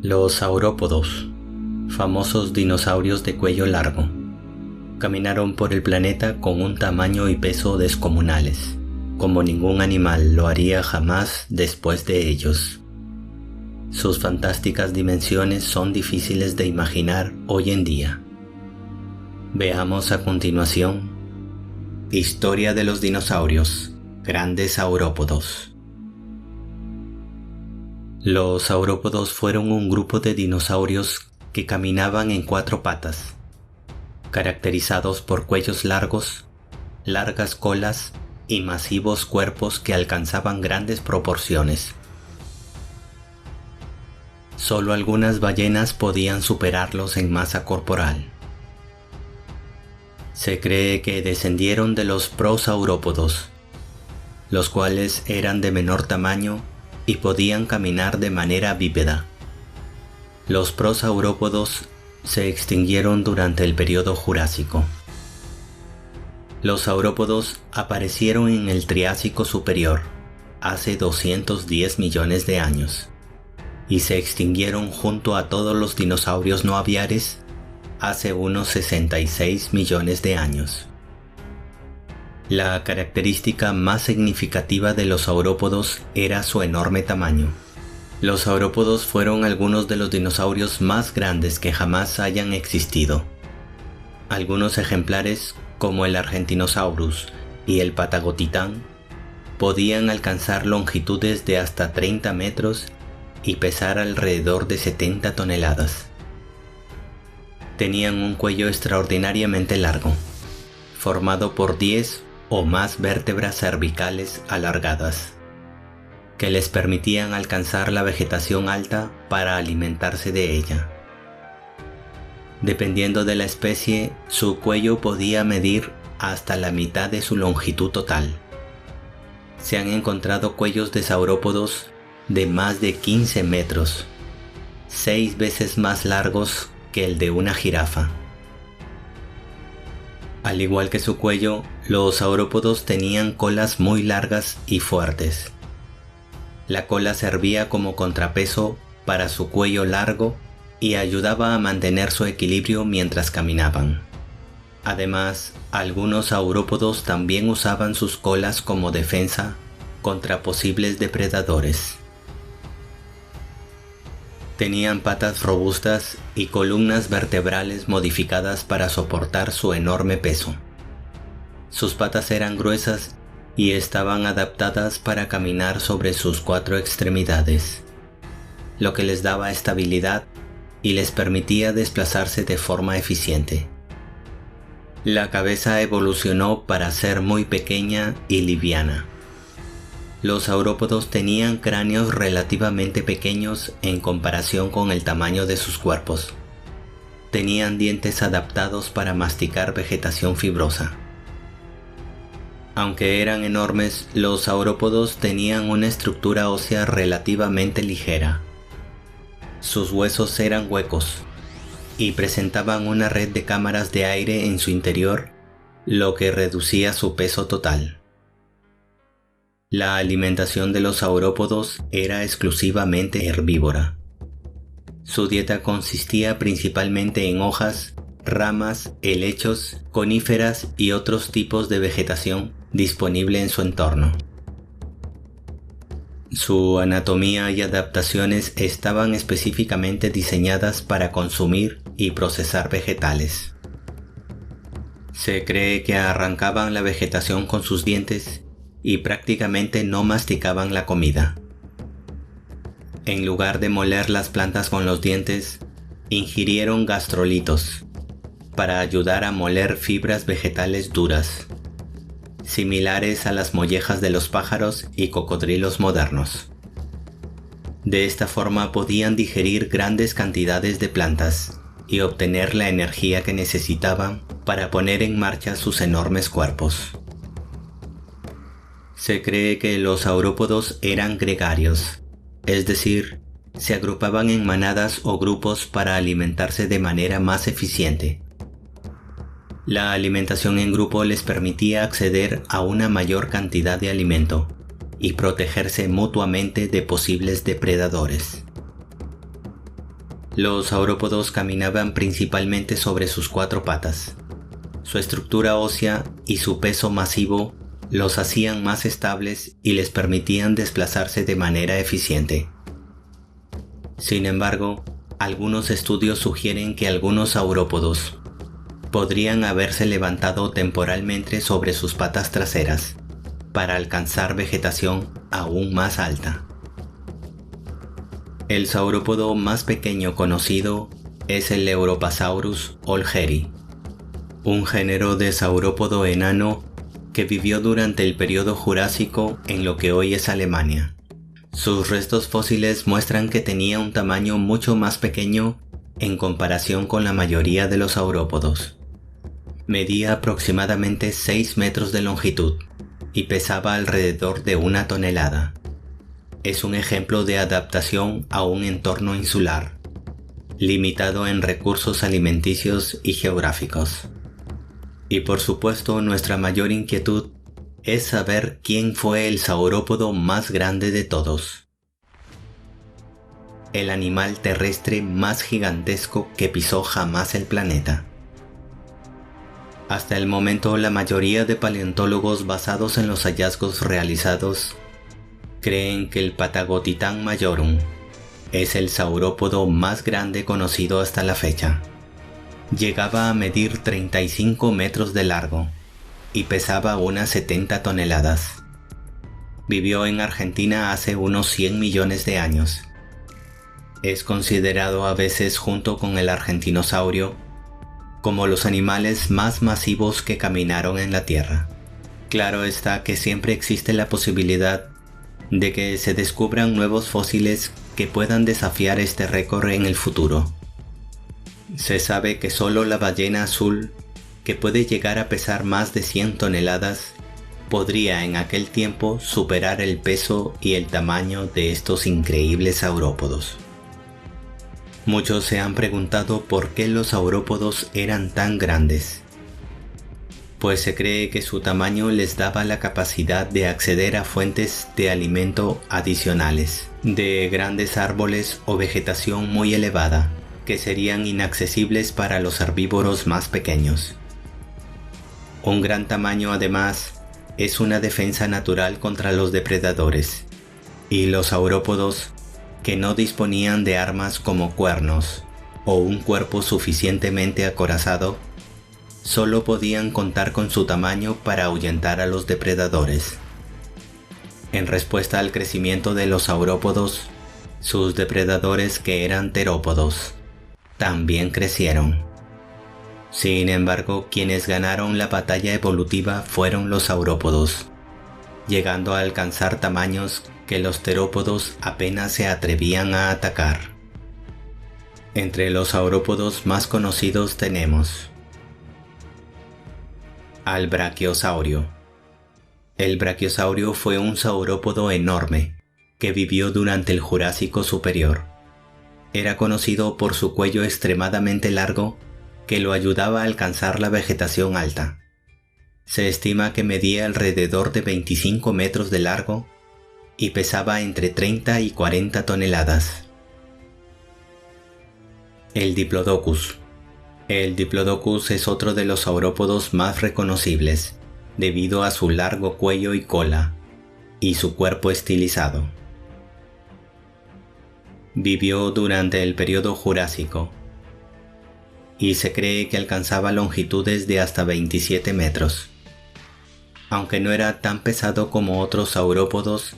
Los saurópodos, famosos dinosaurios de cuello largo, caminaron por el planeta con un tamaño y peso descomunales, como ningún animal lo haría jamás después de ellos. Sus fantásticas dimensiones son difíciles de imaginar hoy en día. Veamos a continuación: Historia de los dinosaurios, grandes saurópodos. Los saurópodos fueron un grupo de dinosaurios que caminaban en 4 patas, caracterizados por cuellos largos, largas colas y masivos cuerpos que alcanzaban grandes proporciones. Solo algunas ballenas podían superarlos en masa corporal. Se cree que descendieron de los prosaurópodos, los cuales eran de menor tamaño y podían caminar de manera bípeda. Los prosaurópodos se extinguieron durante el período Jurásico. Los saurópodos aparecieron en el Triásico superior, hace 210 millones de años, y se extinguieron junto a todos los dinosaurios no aviares hace unos 66 millones de años. La característica más significativa de los saurópodos era su enorme tamaño. Los saurópodos fueron algunos de los dinosaurios más grandes que jamás hayan existido. Algunos ejemplares, como el Argentinosaurus y el Patagotitán, podían alcanzar longitudes de hasta 30 metros y pesar alrededor de 70 toneladas. Tenían un cuello extraordinariamente largo, formado por 10 o más vértebras cervicales alargadas, que les permitían alcanzar la vegetación alta para alimentarse de ella. Dependiendo de la especie, su cuello podía medir hasta la mitad de su longitud total. Se han encontrado cuellos de saurópodos de más de 15 metros, 6 veces más largos que el de una jirafa. Al igual que su cuello, los saurópodos tenían colas muy largas y fuertes. La cola servía como contrapeso para su cuello largo y ayudaba a mantener su equilibrio mientras caminaban. Además, algunos saurópodos también usaban sus colas como defensa contra posibles depredadores. Tenían patas robustas y columnas vertebrales modificadas para soportar su enorme peso. Sus patas eran gruesas y estaban adaptadas para caminar sobre sus 4 extremidades, lo que les daba estabilidad y les permitía desplazarse de forma eficiente. La cabeza evolucionó para ser muy pequeña y liviana. Los saurópodos tenían cráneos relativamente pequeños en comparación con el tamaño de sus cuerpos. Tenían dientes adaptados para masticar vegetación fibrosa. Aunque eran enormes, los saurópodos tenían una estructura ósea relativamente ligera. Sus huesos eran huecos y presentaban una red de cámaras de aire en su interior, lo que reducía su peso total. La alimentación de los saurópodos era exclusivamente herbívora. Su dieta consistía principalmente en hojas, ramas, helechos, coníferas y otros tipos de vegetación disponible en su entorno. Su anatomía y adaptaciones estaban específicamente diseñadas para consumir y procesar vegetales. Se cree que arrancaban la vegetación con sus dientes y prácticamente no masticaban la comida. En lugar de moler las plantas con los dientes, ingirieron gastrolitos para ayudar a moler fibras vegetales duras, similares a las mollejas de los pájaros y cocodrilos modernos. De esta forma podían digerir grandes cantidades de plantas y obtener la energía que necesitaban para poner en marcha sus enormes cuerpos. Se cree que los saurópodos eran gregarios, es decir, se agrupaban en manadas o grupos para alimentarse de manera más eficiente. La alimentación en grupo les permitía acceder a una mayor cantidad de alimento y protegerse mutuamente de posibles depredadores. Los saurópodos caminaban principalmente sobre sus 4 patas. Su estructura ósea y su peso masivo los hacían más estables y les permitían desplazarse de manera eficiente. Sin embargo, algunos estudios sugieren que algunos saurópodos podrían haberse levantado temporalmente sobre sus patas traseras para alcanzar vegetación aún más alta. El saurópodo más pequeño conocido es el Europasaurus olgeri, un género de saurópodo enano que vivió durante el período Jurásico en lo que hoy es Alemania. Sus restos fósiles muestran que tenía un tamaño mucho más pequeño en comparación con la mayoría de los saurópodos. Medía aproximadamente 6 metros de longitud y pesaba alrededor de 1 tonelada. Es un ejemplo de adaptación a un entorno insular, limitado en recursos alimenticios y geográficos. Y por supuesto, nuestra mayor inquietud es saber quién fue el saurópodo más grande de todos. El animal terrestre más gigantesco que pisó jamás el planeta. Hasta el momento, la mayoría de paleontólogos basados en los hallazgos realizados creen que el Patagotitan majorum es el saurópodo más grande conocido hasta la fecha. Llegaba a medir 35 metros de largo y pesaba unas 70 toneladas. Vivió en Argentina hace unos 100 millones de años. Es considerado a veces junto con el argentinosaurio como los animales más masivos que caminaron en la Tierra. Claro está que siempre existe la posibilidad de que se descubran nuevos fósiles que puedan desafiar este récord en el futuro. Se sabe que solo la ballena azul, que puede llegar a pesar más de 100 toneladas, podría en aquel tiempo superar el peso y el tamaño de estos increíbles saurópodos. Muchos se han preguntado por qué los saurópodos eran tan grandes. Pues se cree que su tamaño les daba la capacidad de acceder a fuentes de alimento adicionales, de grandes árboles o vegetación muy elevada, que serían inaccesibles para los herbívoros más pequeños. Un gran tamaño además es una defensa natural contra los depredadores, y los saurópodos, que no disponían de armas como cuernos o un cuerpo suficientemente acorazado, solo podían contar con su tamaño para ahuyentar a los depredadores. En respuesta al crecimiento de los saurópodos, sus depredadores, que eran terópodos, también crecieron. Sin embargo, quienes ganaron la batalla evolutiva fueron los saurópodos, llegando a alcanzar tamaños que los terópodos apenas se atrevían a atacar. Entre los saurópodos más conocidos tenemos al brachiosaurio. El brachiosaurio fue un saurópodo enorme que vivió durante el Jurásico superior. Era conocido por su cuello extremadamente largo que lo ayudaba a alcanzar la vegetación alta. Se estima que medía alrededor de 25 metros de largo y pesaba entre 30 y 40 toneladas. El Diplodocus. El Diplodocus es otro de los saurópodos más reconocibles, debido a su largo cuello y cola, y su cuerpo estilizado. Vivió durante el período Jurásico, y se cree que alcanzaba longitudes de hasta 27 metros. Aunque no era tan pesado como otros saurópodos,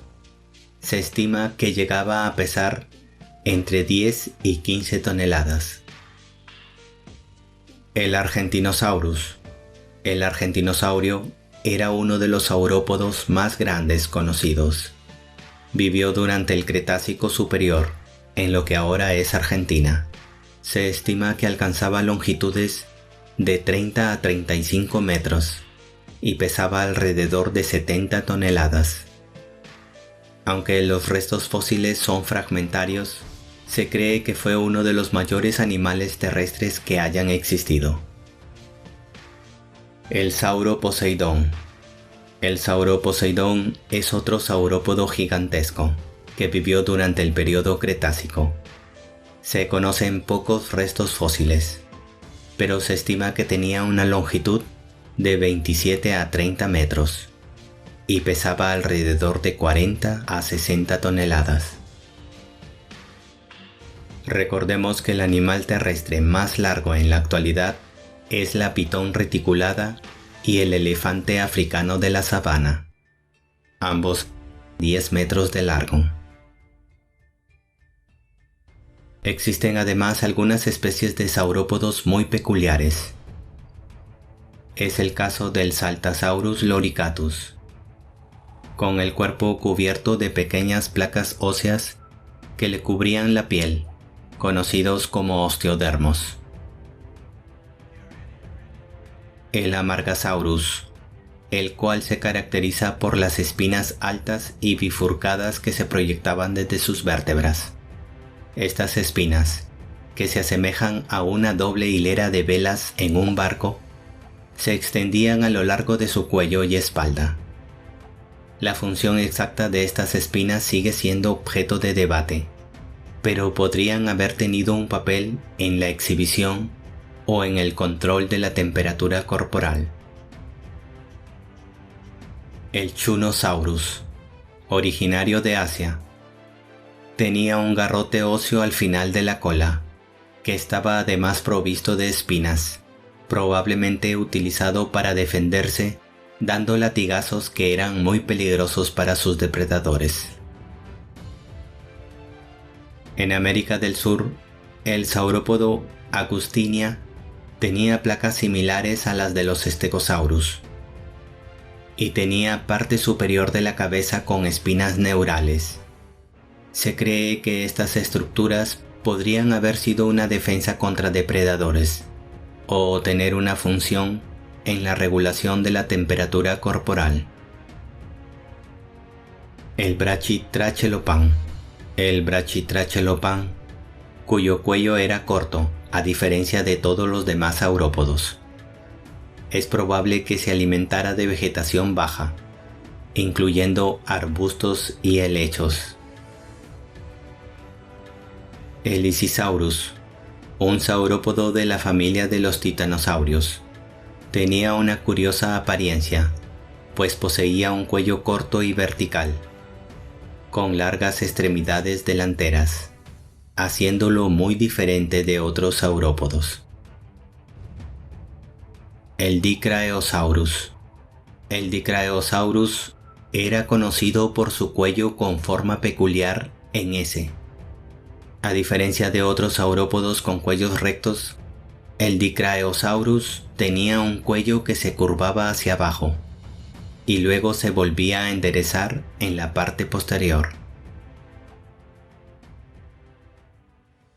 se estima que llegaba a pesar entre 10 y 15 toneladas. El Argentinosaurus. El argentinosaurio era uno de los saurópodos más grandes conocidos. Vivió durante el Cretácico superior, en lo que ahora es Argentina. Se estima que alcanzaba longitudes de 30 a 35 metros y pesaba alrededor de 70 toneladas. Aunque los restos fósiles son fragmentarios, se cree que fue uno de los mayores animales terrestres que hayan existido. El Sauroposeidón. El Sauroposeidón es otro saurópodo gigantesco que vivió durante el período Cretácico. Se conocen pocos restos fósiles, pero se estima que tenía una longitud de 27 a 30 metros y pesaba alrededor de 40 a 60 toneladas. Recordemos que el animal terrestre más largo en la actualidad es la pitón reticulada y el elefante africano de la sabana, ambos 10 metros de largo. Existen además algunas especies de saurópodos muy peculiares. Es el caso del Saltasaurus loricatus, con el cuerpo cubierto de pequeñas placas óseas que le cubrían la piel, conocidos como osteodermos. El Amargasaurus, el cual se caracteriza por las espinas altas y bifurcadas que se proyectaban desde sus vértebras. Estas espinas, que se asemejan a una doble hilera de velas en un barco, se extendían a lo largo de su cuello y espalda. La función exacta de estas espinas sigue siendo objeto de debate, pero podrían haber tenido un papel en la exhibición o en el control de la temperatura corporal. El Chunosaurus, originario de Asia, tenía un garrote óseo al final de la cola, que estaba además provisto de espinas, probablemente utilizado para defenderse, dando latigazos que eran muy peligrosos para sus depredadores. En América del Sur, el saurópodo Agustinia tenía placas similares a las de los Stegosaurus y tenía parte superior de la cabeza con espinas neurales. Se cree que estas estructuras podrían haber sido una defensa contra depredadores o tener una función en la regulación de la temperatura corporal. El Brachytrachelopan. El Brachytrachelopan, cuyo cuello era corto, a diferencia de todos los demás saurópodos. Es probable que se alimentara de vegetación baja, incluyendo arbustos y helechos. El Isisaurus, un saurópodo de la familia de los titanosaurios, tenía una curiosa apariencia, pues poseía un cuello corto y vertical, con largas extremidades delanteras, haciéndolo muy diferente de otros saurópodos. El Dicraeosaurus. El Dicraeosaurus era conocido por su cuello con forma peculiar en S. A diferencia de otros saurópodos con cuellos rectos, el Dicraeosaurus tenía un cuello que se curvaba hacia abajo y luego se volvía a enderezar en la parte posterior.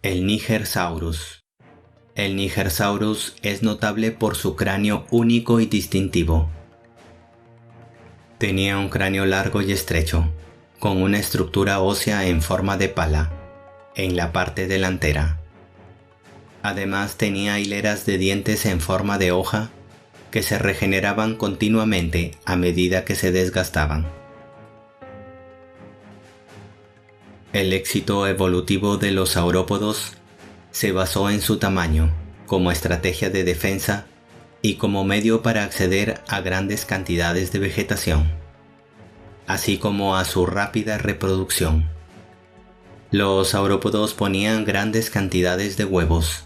El Nigersaurus. El Nigersaurus es notable por su cráneo único y distintivo. Tenía un cráneo largo y estrecho, con una estructura ósea en forma de pala en la parte delantera. Además tenía hileras de dientes en forma de hoja que se regeneraban continuamente a medida que se desgastaban. El éxito evolutivo de los saurópodos se basó en su tamaño, como estrategia de defensa y como medio para acceder a grandes cantidades de vegetación, así como a su rápida reproducción. Los saurópodos ponían grandes cantidades de huevos,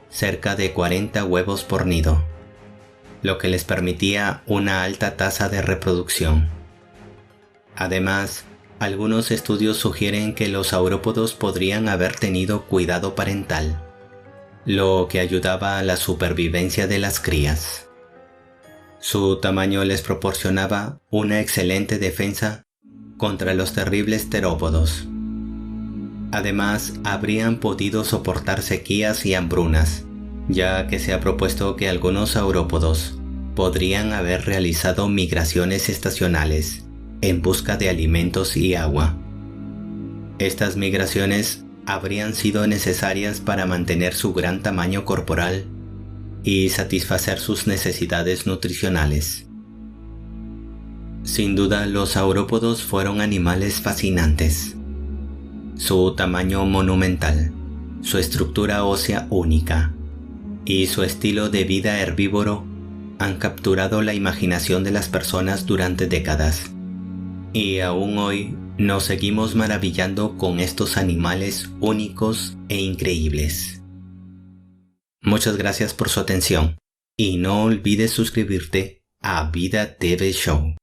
cerca de 40 huevos por nido, lo que les permitía una alta tasa de reproducción. Además, algunos estudios sugieren que los saurópodos podrían haber tenido cuidado parental, lo que ayudaba a la supervivencia de las crías. Su tamaño les proporcionaba una excelente defensa contra los terribles terópodos. Además, habrían podido soportar sequías y hambrunas, ya que se ha propuesto que algunos saurópodos podrían haber realizado migraciones estacionales en busca de alimentos y agua. Estas migraciones habrían sido necesarias para mantener su gran tamaño corporal y satisfacer sus necesidades nutricionales. Sin duda, los saurópodos fueron animales fascinantes. Su tamaño monumental, su estructura ósea única y su estilo de vida herbívoro han capturado la imaginación de las personas durante décadas. Y aún hoy nos seguimos maravillando con estos animales únicos e increíbles. Muchas gracias por su atención y no olvides suscribirte a Vida TV Show.